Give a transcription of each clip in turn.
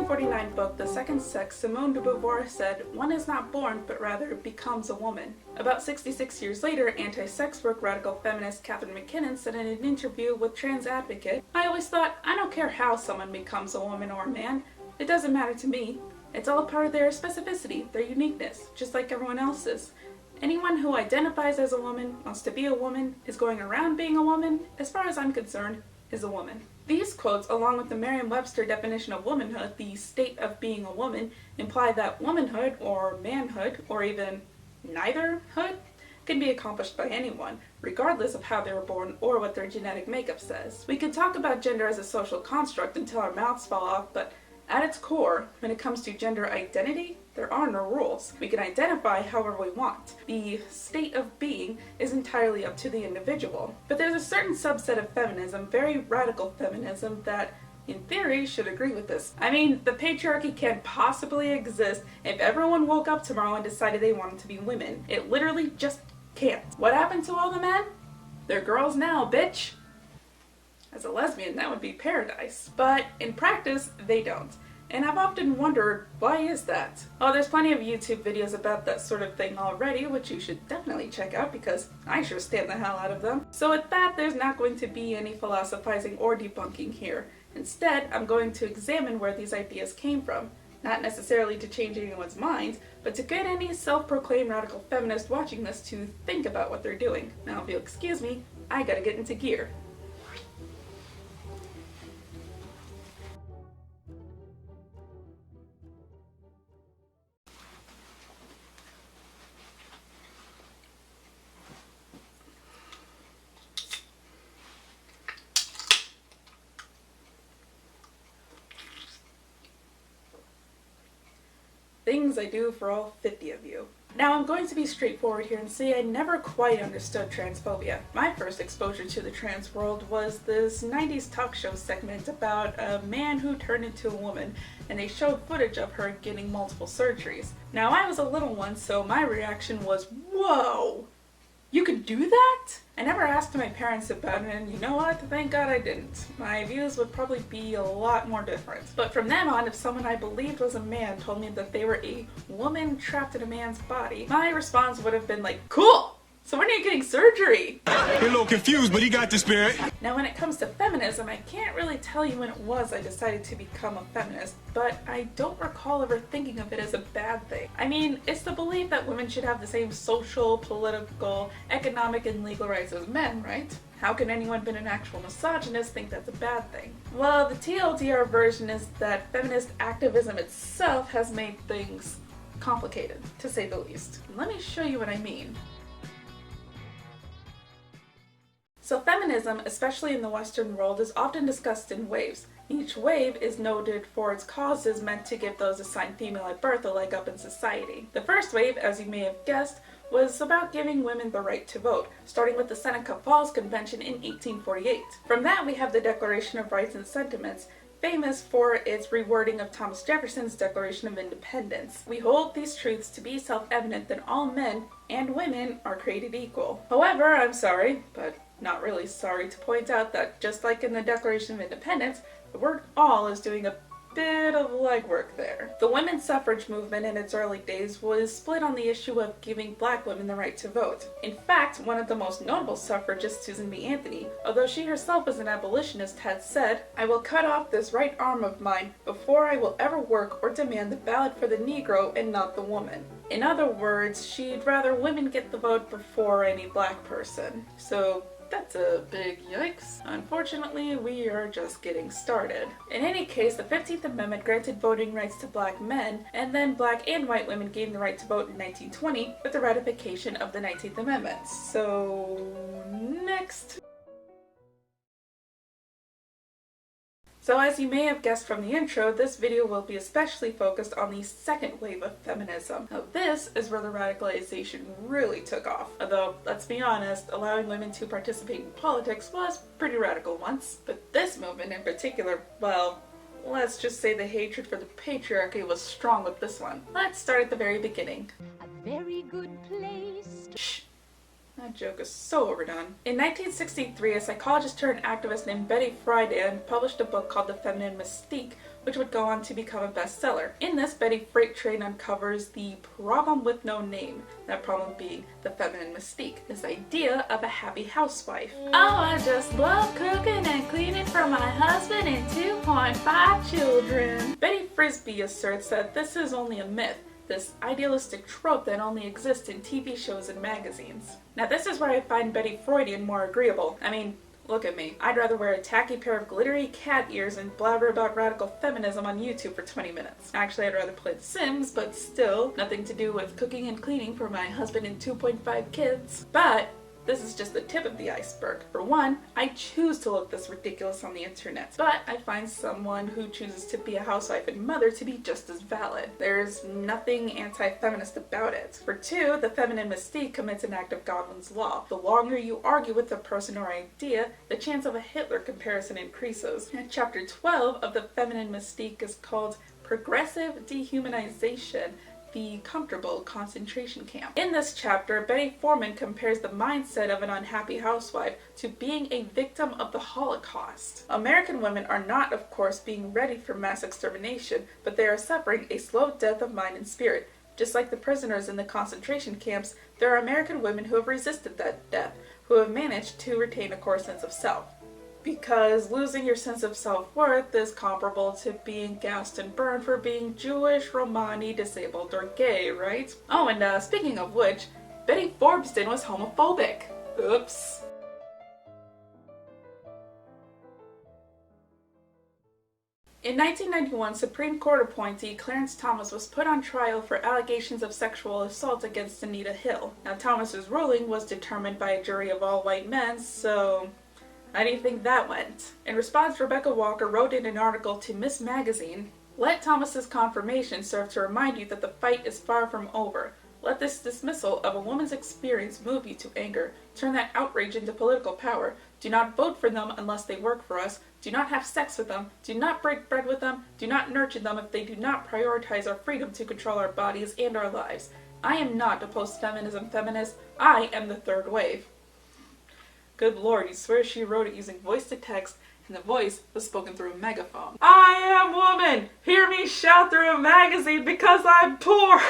1949 book, The Second Sex, Simone de Beauvoir said, "One is not born, but rather becomes a woman." About 66 years later, anti-sex work radical feminist Catherine McKinnon said in an interview with Trans Advocate, "I always thought, I don't care how someone becomes a woman or a man. It doesn't matter to me. It's all a part of their specificity, their uniqueness, just like everyone else's. Anyone who identifies as a woman, wants to be a woman, is going around being a woman, as far as I'm concerned, is a woman." These quotes, along with the Merriam-Webster definition of womanhood, the state of being a woman, imply that womanhood, or manhood, or even neitherhood, can be accomplished by anyone, regardless of how they were born or what their genetic makeup says. We can talk about gender as a social construct until our mouths fall off, but at its core, when it comes to gender identity, there are no rules. We can identify however we want. The state of being is entirely up to the individual. But there's a certain subset of feminism, very radical feminism, that in theory should agree with this. I mean, the patriarchy can't possibly exist if everyone woke up tomorrow and decided they wanted to be women. It literally just can't. What happened to all the men? They're girls now, bitch! As a lesbian, that would be paradise. But in practice, they don't. And I've often wondered, why is that? Oh, there's plenty of YouTube videos about that sort of thing already, which you should definitely check out because I sure stand the hell out of them. So with that, there's not going to be any philosophizing or debunking here. Instead, I'm going to examine where these ideas came from. Not necessarily to change anyone's minds, but to get any self-proclaimed radical feminist watching this to think about what they're doing. Now, if you'll excuse me, I gotta get into gear. Things I do for all 50 of you. Now I'm going to be straightforward here and say I never quite understood transphobia. My first exposure to the trans world was this 90s talk show segment about a man who turned into a woman, and they showed footage of her getting multiple surgeries. Now I was a little one, so my reaction was, whoa! You could do that? I never asked my parents about it, and you know what? Thank God I didn't. My views would probably be a lot more different. But from then on, if someone I believed was a man told me that they were a woman trapped in a man's body, my response would have been like, cool! So when are you getting surgery? You're a little confused, but he got the spirit. Now when it comes to feminism, I can't really tell you when it was I decided to become a feminist, but I don't recall ever thinking of it as a bad thing. I mean, it's the belief that women should have the same social, political, economic, and legal rights as men, right? How can anyone been an actual misogynist think that's a bad thing? Well, the TLDR version is that feminist activism itself has made things complicated, to say the least. Let me show you what I mean. So feminism, especially in the Western world, is often discussed in waves. Each wave is noted for its causes meant to give those assigned female at birth a leg up in society. The first wave, as you may have guessed, was about giving women the right to vote, starting with the Seneca Falls Convention in 1848. From that we have the Declaration of Rights and Sentiments, famous for its rewording of Thomas Jefferson's Declaration of Independence. We hold these truths to be self-evident that all men and women are created equal. However, I'm sorry, but not really sorry to point out that just like in the Declaration of Independence, the word all is doing a bit of legwork there. The women's suffrage movement in its early days was split on the issue of giving black women the right to vote. In fact, one of the most notable suffragists, Susan B. Anthony, although she herself was an abolitionist, had said, "I will cut off this right arm of mine before I will ever work or demand the ballot for the Negro and not the woman." In other words, she'd rather women get the vote before any black person. So that's a big yikes. Unfortunately, we are just getting started. In any case, the 15th Amendment granted voting rights to black men, and then black and white women gained the right to vote in 1920 with the ratification of the 19th Amendment. So, next. So as you may have guessed from the intro, this video will be especially focused on the second wave of feminism. Now this is where the radicalization really took off. Although, let's be honest, allowing women to participate in politics was pretty radical once. But this movement in particular, well, let's just say the hatred for the patriarchy was strong with this one. Let's start at the very beginning. A very good place. Shh. That joke is so overdone. In 1963, a psychologist turned activist named Betty Friedan published a book called The Feminine Mystique, which would go on to become a bestseller. In this, Betty Freight Train uncovers the problem with no name, that problem being the feminine mystique, this idea of a happy housewife. Oh, I just love cooking and cleaning for my husband and 2.5 children. Betty Frisbee asserts that this is only a myth, this idealistic trope that only exists in TV shows and magazines. Now this is where I find Betty Freudian more agreeable. I mean, look at me. I'd rather wear a tacky pair of glittery cat ears and blabber about radical feminism on YouTube for 20 minutes. Actually, I'd rather play The Sims, but still, nothing to do with cooking and cleaning for my husband and 2.5 kids. But this is just the tip of the iceberg. For one, I choose to look this ridiculous on the internet, but I find someone who chooses to be a housewife and mother to be just as valid. There's nothing anti-feminist about it. For two, the feminine mystique commits an act of Goblin's law. The longer you argue with a person or idea, the chance of a Hitler comparison increases. And chapter 12 of the feminine mystique is called Progressive Dehumanization, the comfortable concentration camp. In this chapter, Betty Foreman compares the mindset of an unhappy housewife to being a victim of the Holocaust. American women are not, of course, being ready for mass extermination, but they are suffering a slow death of mind and spirit. Just like the prisoners in the concentration camps, there are American women who have resisted that death, who have managed to retain a core sense of self. Because losing your sense of self-worth is comparable to being gassed and burned for being Jewish, Romani, disabled, or gay, right? Oh, and speaking of which, Betty Forbeston was homophobic. Oops. In 1991, Supreme Court appointee Clarence Thomas was put on trial for allegations of sexual assault against Anita Hill. Now, Thomas's ruling was determined by a jury of all white men, so how do you think that went? In response, Rebecca Walker wrote in an article to Miss Magazine, "Let Thomas's confirmation serve to remind you that the fight is far from over. Let this dismissal of a woman's experience move you to anger. Turn that outrage into political power. Do not vote for them unless they work for us. Do not have sex with them. Do not break bread with them. Do not nurture them if they do not prioritize our freedom to control our bodies and our lives. I am not a post-feminism feminist. I am the third wave." Good lord, you swear she wrote it using voice to text, and the voice was spoken through a megaphone. I am woman! Hear me shout through a magazine because I'm poor!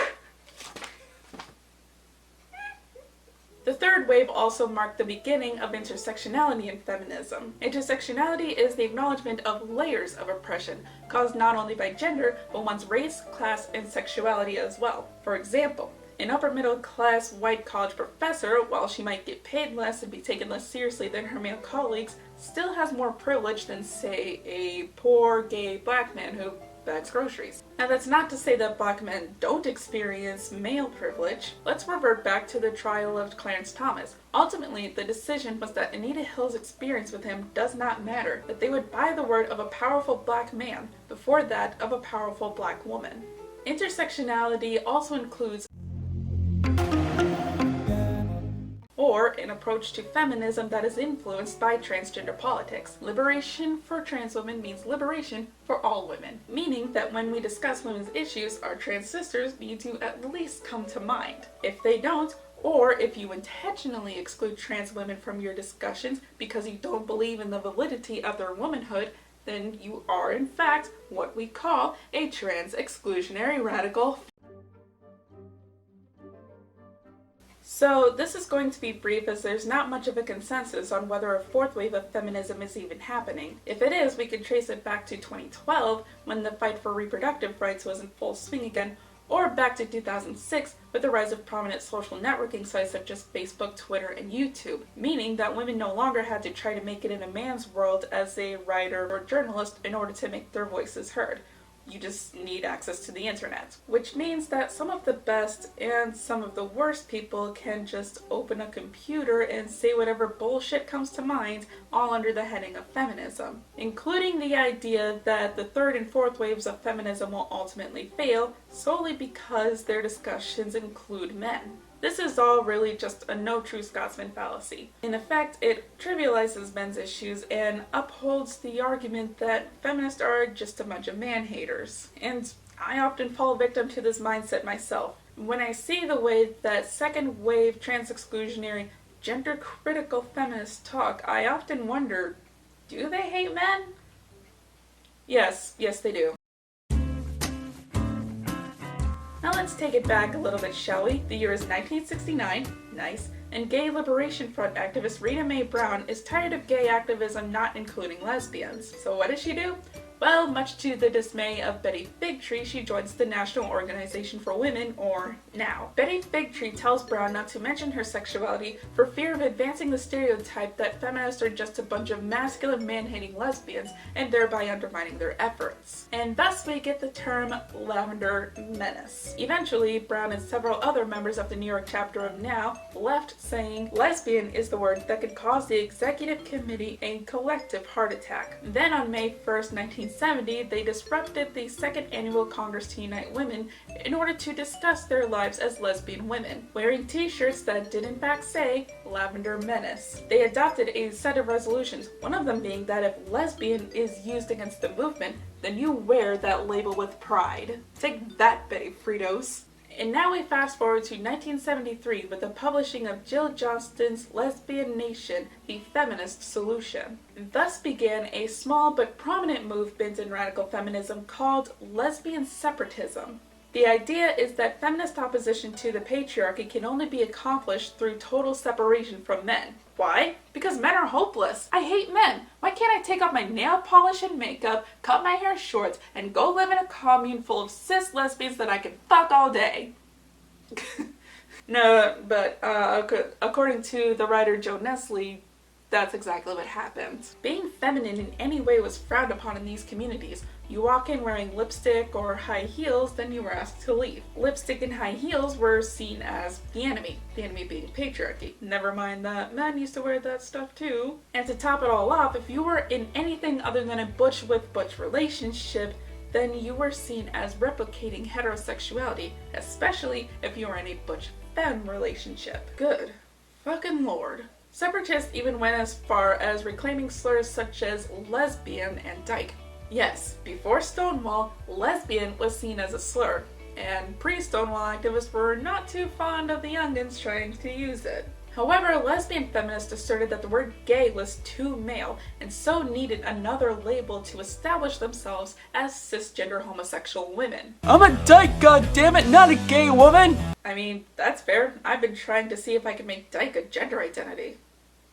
The third wave also marked the beginning of intersectionality in feminism. Intersectionality is the acknowledgement of layers of oppression, caused not only by gender, but one's race, class, and sexuality as well. For example, an upper-middle-class white college professor, while she might get paid less and be taken less seriously than her male colleagues, still has more privilege than, say, a poor gay black man who bags groceries. Now that's not to say that black men don't experience male privilege. Let's revert back to the trial of Clarence Thomas. Ultimately, the decision was that Anita Hill's experience with him does not matter, that they would buy the word of a powerful black man before that of a powerful black woman. Intersectionality also includes or an approach to feminism that is influenced by transgender politics. Liberation for trans women means liberation for all women, meaning that when we discuss women's issues, our trans sisters need to at least come to mind. If they don't, or if you intentionally exclude trans women from your discussions because you don't believe in the validity of their womanhood, then you are in fact what we call a trans exclusionary radical. So this is going to be brief as there's not much of a consensus on whether a fourth wave of feminism is even happening. If it is, we can trace it back to 2012 when the fight for reproductive rights was in full swing again, or back to 2006 with the rise of prominent social networking sites such as Facebook, Twitter, and YouTube, meaning that women no longer had to try to make it in a man's world as a writer or journalist in order to make their voices heard. You just need access to the internet. Which means that some of the best and some of the worst people can just open a computer and say whatever bullshit comes to mind, all under the heading of feminism. Including the idea that the third and fourth waves of feminism will ultimately fail solely because their discussions include men. This is all really just a no true Scotsman fallacy. In effect, it trivializes men's issues and upholds the argument that feminists are just a bunch of man-haters. And I often fall victim to this mindset myself. When I see the way that second wave trans-exclusionary gender-critical feminist talk, I often wonder, do they hate men? Yes, they do. Now let's take it back a little bit, shall we? The year is 1969, nice, and gay liberation front activist Rita Mae Brown is tired of gay activism not including lesbians. So what does she do? Well, much to the dismay of Betty Figtree, she joins the National Organization for Women, or NOW. Betty Figtree tells Brown not to mention her sexuality for fear of advancing the stereotype that feminists are just a bunch of masculine man-hating lesbians and thereby undermining their efforts. And thus we get the term Lavender Menace. Eventually, Brown and several other members of the New York chapter of NOW left saying lesbian is the word that could cause the executive committee a collective heart attack. Then on May 1st, 1970, they disrupted the second annual Congress to Unite Women in order to discuss their lives as lesbian women, wearing t-shirts that did in fact say Lavender Menace. They adopted a set of resolutions, one of them being that if lesbian is used against the movement, then you wear that label with pride. Take that, Betty Fritos. And now we fast forward to 1973 with the publishing of Jill Johnston's Lesbian Nation, the Feminist Solution. Thus began a small but prominent movement in radical feminism called lesbian separatism. The idea is that feminist opposition to the patriarchy can only be accomplished through total separation from men. Why? Because men are hopeless. I hate men. Why can't I take off my nail polish and makeup, cut my hair short, and go live in a commune full of cis lesbians that I can fuck all day? No, but according to the writer Joe Nestle, that's exactly what happened. Being feminine in any way was frowned upon in these communities. You walk in wearing lipstick or high heels, then you were asked to leave. Lipstick and high heels were seen as the enemy being patriarchy. Never mind that men used to wear that stuff too. And to top it all off, if you were in anything other than a butch with butch relationship, then you were seen as replicating heterosexuality, especially if you were in a butch femme relationship. Good fucking lord. Separatists even went as far as reclaiming slurs such as lesbian and dyke. Yes, before Stonewall, lesbian was seen as a slur, and pre-Stonewall activists were not too fond of the youngins trying to use it. However, lesbian feminists asserted that the word gay was too male, and so needed another label to establish themselves as cisgender homosexual women. I'm a dyke, goddammit, not a gay woman! I mean, that's fair. I've been trying to see if I can make dyke a gender identity.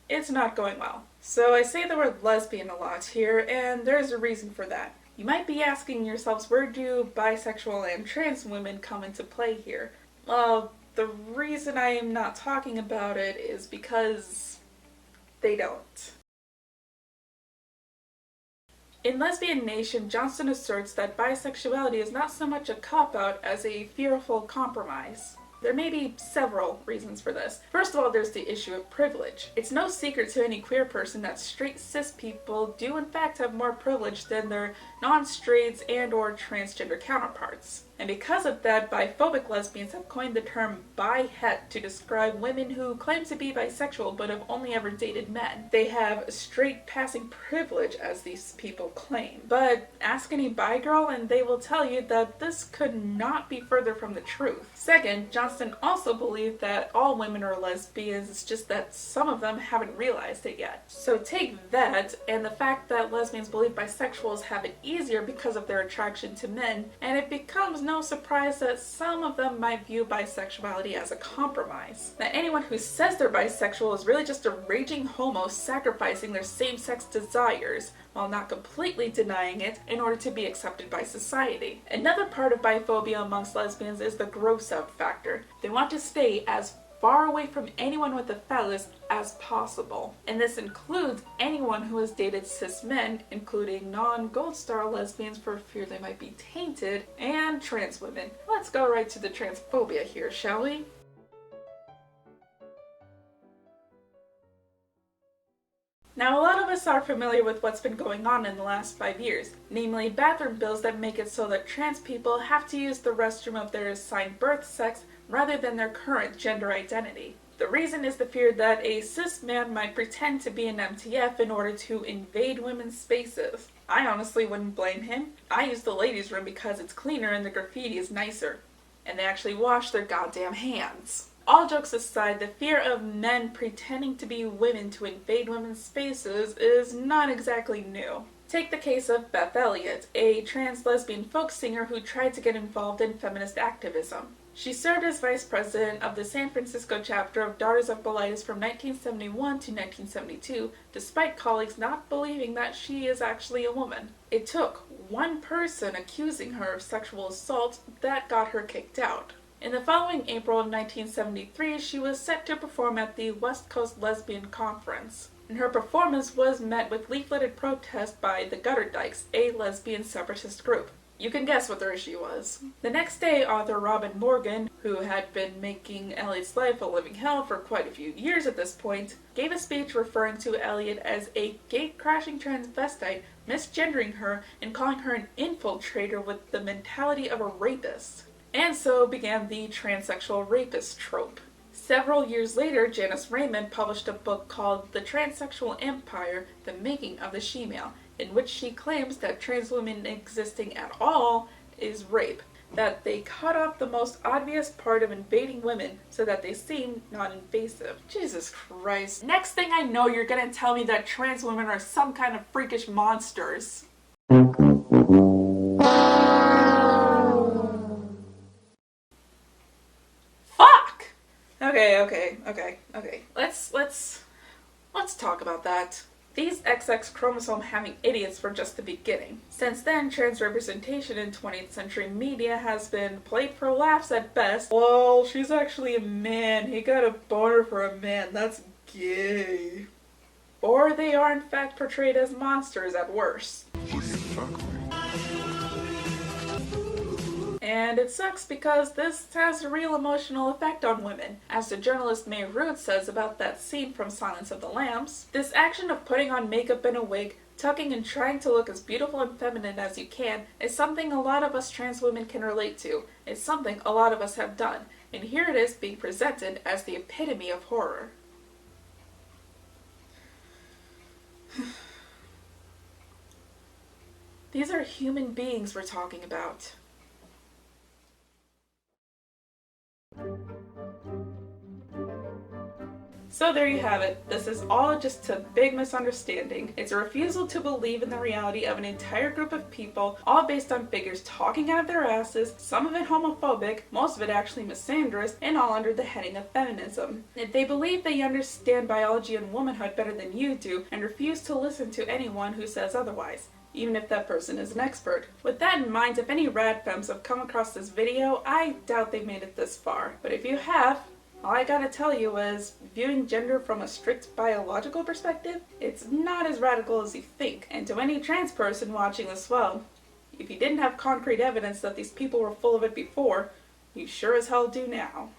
It's not going well. So I say the word lesbian a lot here, and there's a reason for that. You might be asking yourselves, where do bisexual and trans women come into play here? Well, the reason I am not talking about it is because they don't. In Lesbian Nation, Johnston asserts that bisexuality is not so much a cop-out as a fearful compromise. There may be several reasons for this. First of all, there's the issue of privilege. It's no secret to any queer person that straight cis people do in fact have more privilege than their non-straights and or transgender counterparts. And because of that, biphobic lesbians have coined the term bi-het to describe women who claim to be bisexual but have only ever dated men. They have straight passing privilege, as these people claim. But ask any bi girl and they will tell you that this could not be further from the truth. Second, Johnston also believed that all women are lesbians, it's just that some of them haven't realized it yet. So take that and the fact that lesbians believe bisexuals have it easier because of their attraction to men, and it becomes no surprise that some of them might view bisexuality as a compromise. That anyone who says they're bisexual is really just a raging homo sacrificing their same-sex desires, while not completely denying it in order to be accepted by society. Another part of biphobia amongst lesbians is the gross-out factor. They want to stay as far away from anyone with a phallus as possible. And this includes anyone who has dated cis men, including non-Gold Star lesbians for fear they might be tainted, and trans women. Let's go right to the transphobia here, shall we? Now, a lot of us are familiar with what's been going on in the last 5 years, namely bathroom bills that make it so that trans people have to use the restroom of their assigned birth sex rather than their current gender identity. The reason is the fear that a cis man might pretend to be an MTF in order to invade women's spaces. I honestly wouldn't blame him. I use the ladies' room because it's cleaner and the graffiti is nicer. And they actually wash their goddamn hands. All jokes aside, the fear of men pretending to be women to invade women's spaces is not exactly new. Take the case of Beth Elliott, a trans lesbian folk singer who tried to get involved in feminist activism. She served as vice president of the San Francisco chapter of Daughters of Bilitis from 1971 to 1972, despite colleagues not believing that she is actually a woman. It took one person accusing her of sexual assault that got her kicked out. In the following April of 1973, she was set to perform at the West Coast Lesbian Conference, and her performance was met with leafleted protest by the Gutter Dykes, a lesbian separatist group. You can guess what their issue was. The next day, author Robin Morgan, who had been making Elliott's life a living hell for quite a few years at this point, gave a speech referring to Elliott as a gate-crashing transvestite, misgendering her and calling her an infiltrator with the mentality of a rapist. And so began the transsexual rapist trope. Several years later, Janice Raymond published a book called The Transsexual Empire, The Making of the She-Male, in which she claims that trans women existing at all is rape, that they cut off the most obvious part of invading women so that they seem non-invasive. Jesus Christ. Next thing I know, you're gonna tell me that trans women are some kind of freakish monsters. Fuck! Okay. Let's talk about that. These XX chromosome having idiots were just the beginning. Since then, trans representation in 20th century media has been played for laughs at best. Well, she's actually a man. He got a boner for a man. That's gay. Or they are in fact portrayed as monsters at worst. And it sucks because this has a real emotional effect on women. As the journalist May Root says about that scene from Silence of the Lambs, this action of putting on makeup and a wig, tucking and trying to look as beautiful and feminine as you can, is something a lot of us trans women can relate to. It's something a lot of us have done. And here it is being presented as the epitome of horror. These are human beings we're talking about. So there you have it. This is all just a big misunderstanding. It's a refusal to believe in the reality of an entire group of people, all based on figures talking out of their asses, some of it homophobic, most of it actually misandrous, and all under the heading of feminism. They believe they understand biology and womanhood better than you do, and refuse to listen to anyone who says otherwise, even if that person is an expert. With that in mind, if any rad femmes have come across this video, I doubt they've made it this far. But if you have, all I gotta tell you is, viewing gender from a strict biological perspective, it's not as radical as you think. And to any trans person watching this, well, if you didn't have concrete evidence that these people were full of it before, you sure as hell do now.